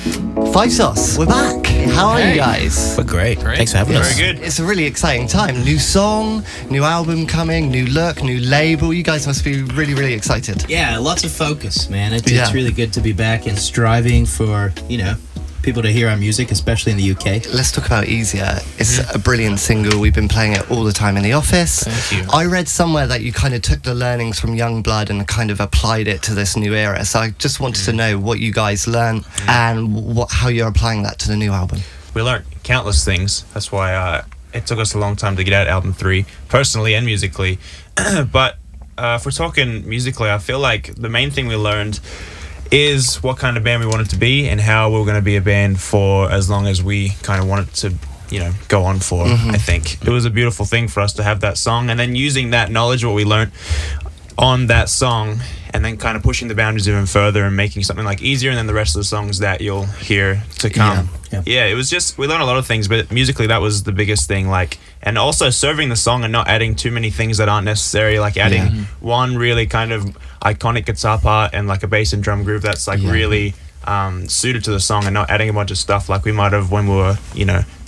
Five Sauce, we're back. How are you guys? We're great. Thanks for having us. Very good. It's a really exciting time. New song, new album coming, new look, new label. You guys must be really, really excited. Yeah, lots of focus, man. It's really good to be back and striving for, people to hear our music, especially in the UK. Let's talk about Easier. It's a brilliant single. We've been playing it all the time in the office. Thank you. I read somewhere that you kind of took the learnings from Youngblood and kind of applied it to this new era. So I just wanted to know what you guys learned and how you're applying that to the new album. We learned countless things. That's why it took us a long time to get out album 3, personally and musically. But if we're talking musically, I feel like the main thing we learned is what kind of band we wanted to be and how we were going to be a band for as long as we kind of wanted to, go on for. I think it was a beautiful thing for us to have that song, and then using that knowledge, what we learned on that song, and then kind of pushing the boundaries even further and making something like Easier, and then the rest of the songs that you'll hear to come. Yeah, it was just, we learned a lot of things, but musically that was the biggest thing, and also serving the song and not adding too many things that aren't necessary, like adding one really kind of iconic guitar part and like a bass and drum groove that's really suited to the song, and not adding a bunch of stuff like we might have when we were,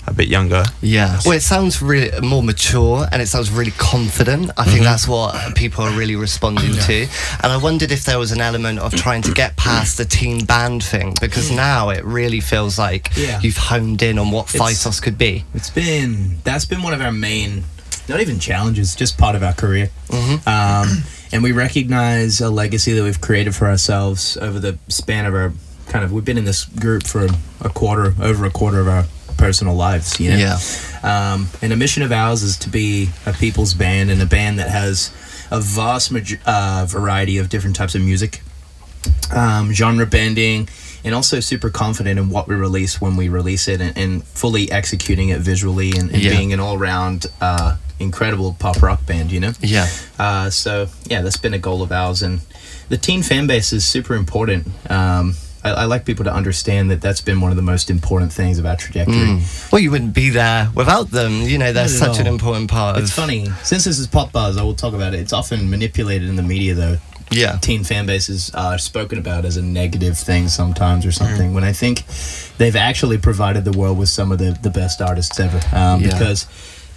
a bit younger. Yeah. Well, it sounds really more mature and it sounds really confident. I think that's what people are really responding to. And I wondered if there was an element of trying to get past the teen band thing, because now it really feels like you've honed in on what Five Sauce could be. That's been one of our main, not even challenges, just part of our career. And we recognize a legacy that we've created for ourselves over the span of our we've been in this group for over a quarter of our personal lives, and a mission of ours is to be a people's band, and a band that has a vast variety of different types of music, genre bending, and also super confident in what we release when we release it, and fully executing it visually, and being an all-round incredible pop rock band, so that's been a goal of ours, and the teen fan base is super important. I like people to understand that that's been one of the most important things of our trajectory. Well, you wouldn't be there without them. They're such an important part of... It's funny. Since this is PopBuzz, I will talk about it. It's often manipulated in the media, though. Yeah. Teen fan bases are spoken about as a negative thing sometimes or something, when I think they've actually provided the world with some of the best artists ever, because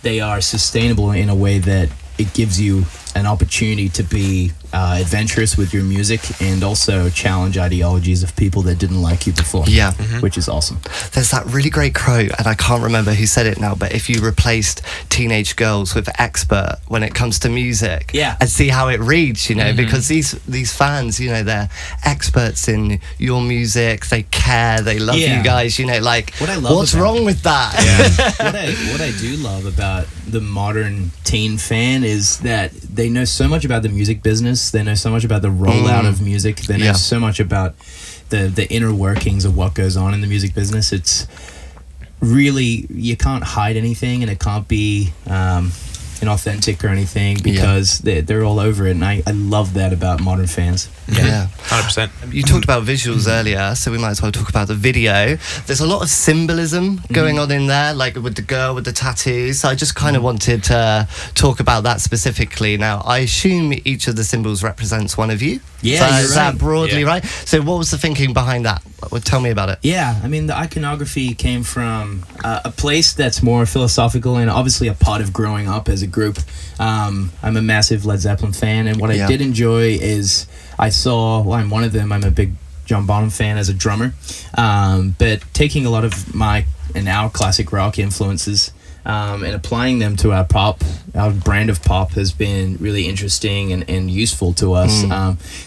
they are sustainable in a way that it gives you an opportunity to be adventurous with your music, and also challenge ideologies of people that didn't like you before. Which is awesome. There's that really great quote, and I can't remember who said it now, but if you replaced teenage girls with expert when it comes to music, and see how it reads, because these fans, they're experts in your music, they care, they love you guys, what's wrong with that? What I do love about the modern teen fan is that they know so much about the music business, they know so much about the rollout of music, they know so much about the inner workings of what goes on in the music business. It's really, you can't hide anything, and it can't be inauthentic or anything, because they're all over it, and I love that about modern fans. 100%. You talked about visuals earlier, so we might as well talk about the video. There's a lot of symbolism going on in there, like with the girl with the tattoos. So I just kind of wanted to talk about that specifically. Now, I assume each of the symbols represents one of you. Is that broadly right? So what was the thinking behind that? Tell me about it. Yeah, I mean, the iconography came from a place that's more philosophical, and obviously a part of growing up as a group. I'm a massive Led Zeppelin fan, and what I did enjoy is I'm one of them. I'm a big John Bonham fan as a drummer, but taking a lot of my and our classic rock influences and applying them to our brand of pop has been really interesting and useful to us.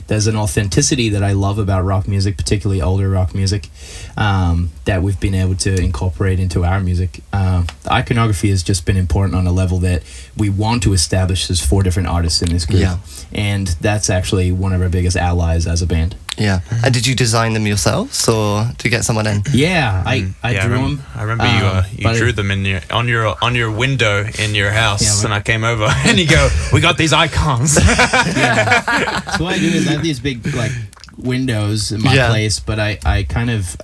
There's an authenticity that I love about rock music, particularly older rock music, that we've been able to incorporate into our music. The iconography has just been important on a level that we want to establish as 4 different artists in this group. And that's actually one of our biggest allies as a band. And did you design them yourselves, or did you get someone in? I drew them. I remember you drew them on your window in your house, and I came over and you go, "We got these icons." So what I do is I have these big windows in my place, but I kind of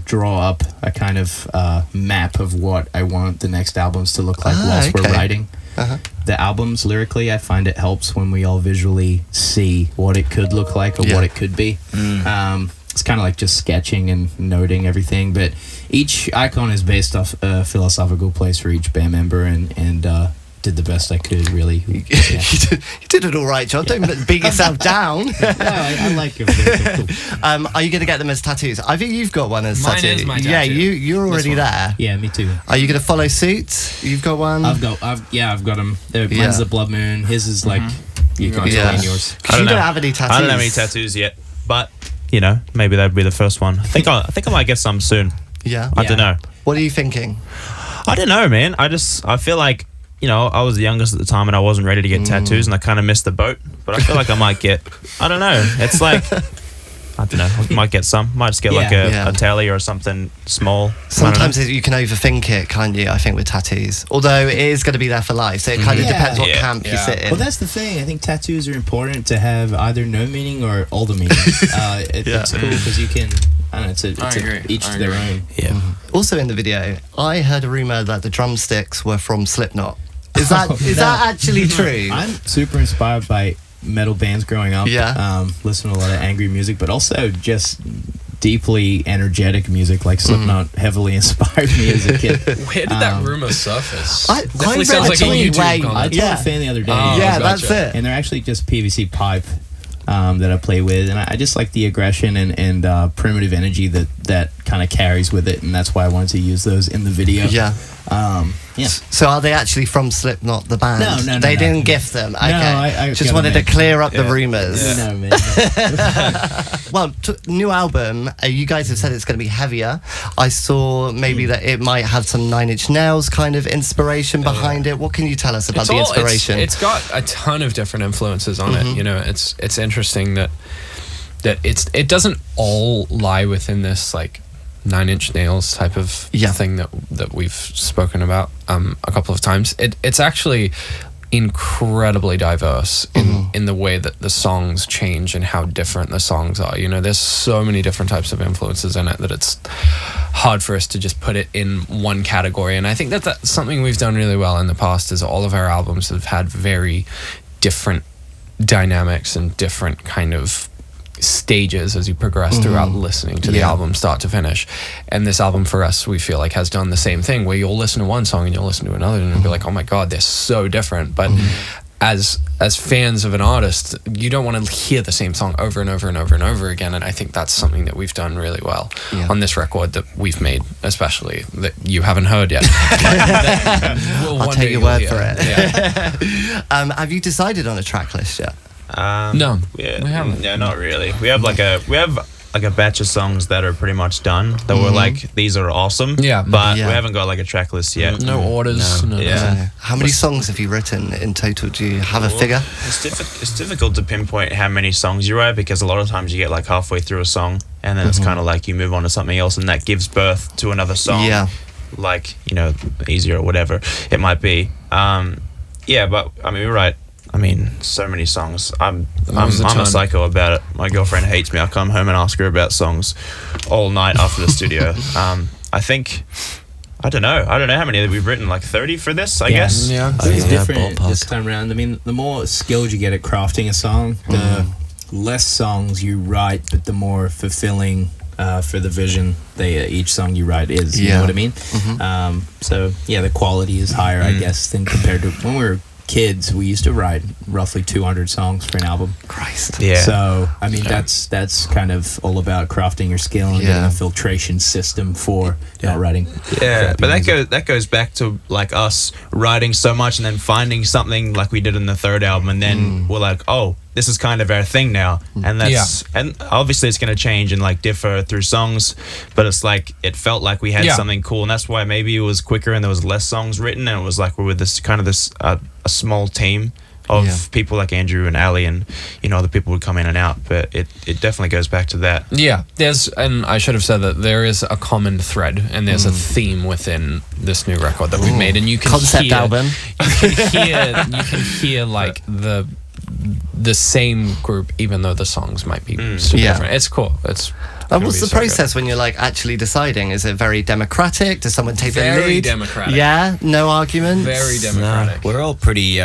draw up a kind of map of what I want the next albums to look like whilst we're writing. The albums lyrically, I find it helps when we all visually see what it could look like or what it could be. it's kind of like just sketching and noting everything. But each icon is based off a philosophical place for each band member, and did the best I could, really. Yeah. you did it all right, John. Don't beat yourself down. No, I like it. Cool. Are you going to get them as tattoos? I think you've got one as Mine tattoo. is my tattoo. Yeah, you're already there. Yeah, me too. Are you going to follow suit? You've got one. I've got them. Mine's the blood moon. His is like you can explain yours. You don't have any tattoos. I don't have any tattoos yet, but you know, maybe that'd be the first one. I think I might get some soon. Yeah. I don't know. What are you thinking? I don't know, man. I feel like, you know, I was the youngest at the time and I wasn't ready to get tattoos, and I kind of missed the boat. But I feel like I might get, I don't know. It's like, I don't know. I might get some. Might just get like a tally or something small. Sometimes you can overthink it, can't you? I think with tattoos. Although it is going to to be there for life, so it kind of depends what camp you sit in. Well, that's the thing. I think tattoos are important to have either no meaning or all the meaning. It's cool because you can. I don't know, it's each to their own. Yeah. Also in the video, I heard a rumor that the drumsticks were from Slipknot. Is that actually true? I'm super inspired by metal bands growing up. Yeah. Listen to a lot of angry music, but also just deeply energetic music like Slipknot heavily inspired me as a kid. Where did that rumor surface? Definitely sounds like a YouTube comment. I told a fan the other day. That's it. And they're actually just PVC pipe that I play with, and I just like the aggression and primitive energy that kind of carries with it, and that's why I wanted to use those in the video. Yeah. Yeah. So are they actually from Slipknot, the band? No. They didn't gift them. Okay. No, I just wanted to clear up the rumors. Yeah. No, man. Well, new album. You guys have said it's going to be heavier. I saw maybe that it might have some Nine Inch Nails kind of inspiration behind it. What can you tell us about the inspiration? It's got a ton of different influences on it. You know, it's interesting that it doesn't all lie within this like Nine Inch Nails type of thing that we've spoken about a couple of times. It's actually incredibly diverse in the way that the songs change and how different the songs are. You know, there's so many different types of influences in it that it's hard for us to just put it in one category. And I think that's something we've done really well in the past, is all of our albums have had very different dynamics and different kind of stages as you progress throughout listening to the album start to finish. And this album for us, we feel like, has done the same thing, where you'll listen to one song and you'll listen to another and you'll be like, oh my god, they're so different. But as fans of an artist, you don't want to hear the same song over and over and over and over again. And I think that's something that we've done really well on this record that we've made, especially that you haven't heard yet. I'll take your word for it. Have you decided on a track list yet? No, we haven't. Yeah, not really. We have like a batch of songs that are pretty much done that we're like, these are awesome. Yeah, but we haven't got like a track list yet. No orders. No. How many songs have you written in total? Do you have a figure? It's difficult to pinpoint how many songs you write, because a lot of times you get like halfway through a song and then it's kind of like you move on to something else and that gives birth to another song. Yeah. Like, you know, Easier or whatever it might be. But I mean, we write, so many songs. I'm a psycho about it. My girlfriend hates me. I come home and ask her about songs all night after the studio. I don't know how many that we've written, like 30 for this, I guess. Yeah, it's different this time around. I mean, the more skilled you get at crafting a song, the less songs you write, but the more fulfilling for the vision each song you write is. You know what I mean? So the quality is higher, I guess, than compared to when we were kids. We used to write roughly 200 songs for an album. Christ. Yeah. So I mean, that's kind of all about crafting your skill and getting a filtration system for writing. Yeah, but that goes back to like us writing so much and then finding something like we did in the third album, and then we're like, oh, this is kind of our thing now, and and obviously it's going to change and like differ through songs, but it's like it felt like we had something cool, and that's why maybe it was quicker and there was less songs written, and it was like we're with this kind of a small team of people like Andrew and Ali, and other people would come in and out, but it definitely goes back to that. And I should have said that there is a common thread and there's a theme within this new record that we've made, and you can concept album. You can hear like the same group, even though the songs might be super different. It's cool. What's the process when you're like actually deciding? Is it very democratic? Does someone take the lead? Very democratic. Yeah, no arguments. Very democratic. No, we're all pretty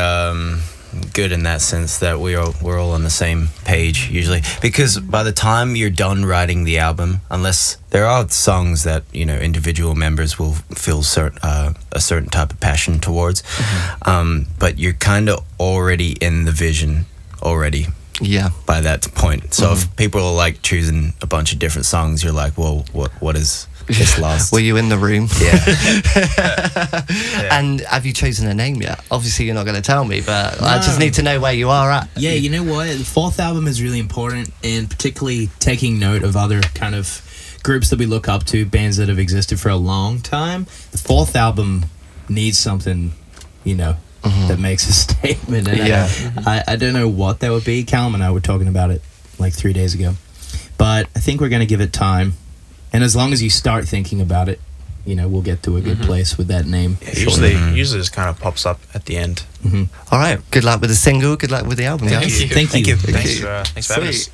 good in that sense that we're all on the same page usually, because by the time you're done writing the album, unless there are songs that individual members will feel a certain type of passion towards, but you're kind of already in the vision already. Yeah. By that point, so if people are like choosing a bunch of different songs, you're like, well, what is this last? Were you in the room? Yeah. And have you chosen a name yet? Obviously, you're not going to tell me, but I just need to know where you are at. Yeah, you know what? The fourth album is really important, and particularly taking note of other kind of groups that we look up to, bands that have existed for a long time. The fourth album needs something, that makes a statement. And I don't know what that would be. Calum and I were talking about it like 3 days ago. But I think we're going to give it time. And as long as you start thinking about it, we'll get to a good place with that name. Yeah, usually it just kind of pops up at the end. All right. Good luck with the single. Good luck with the album. Thank you. Thanks for having us.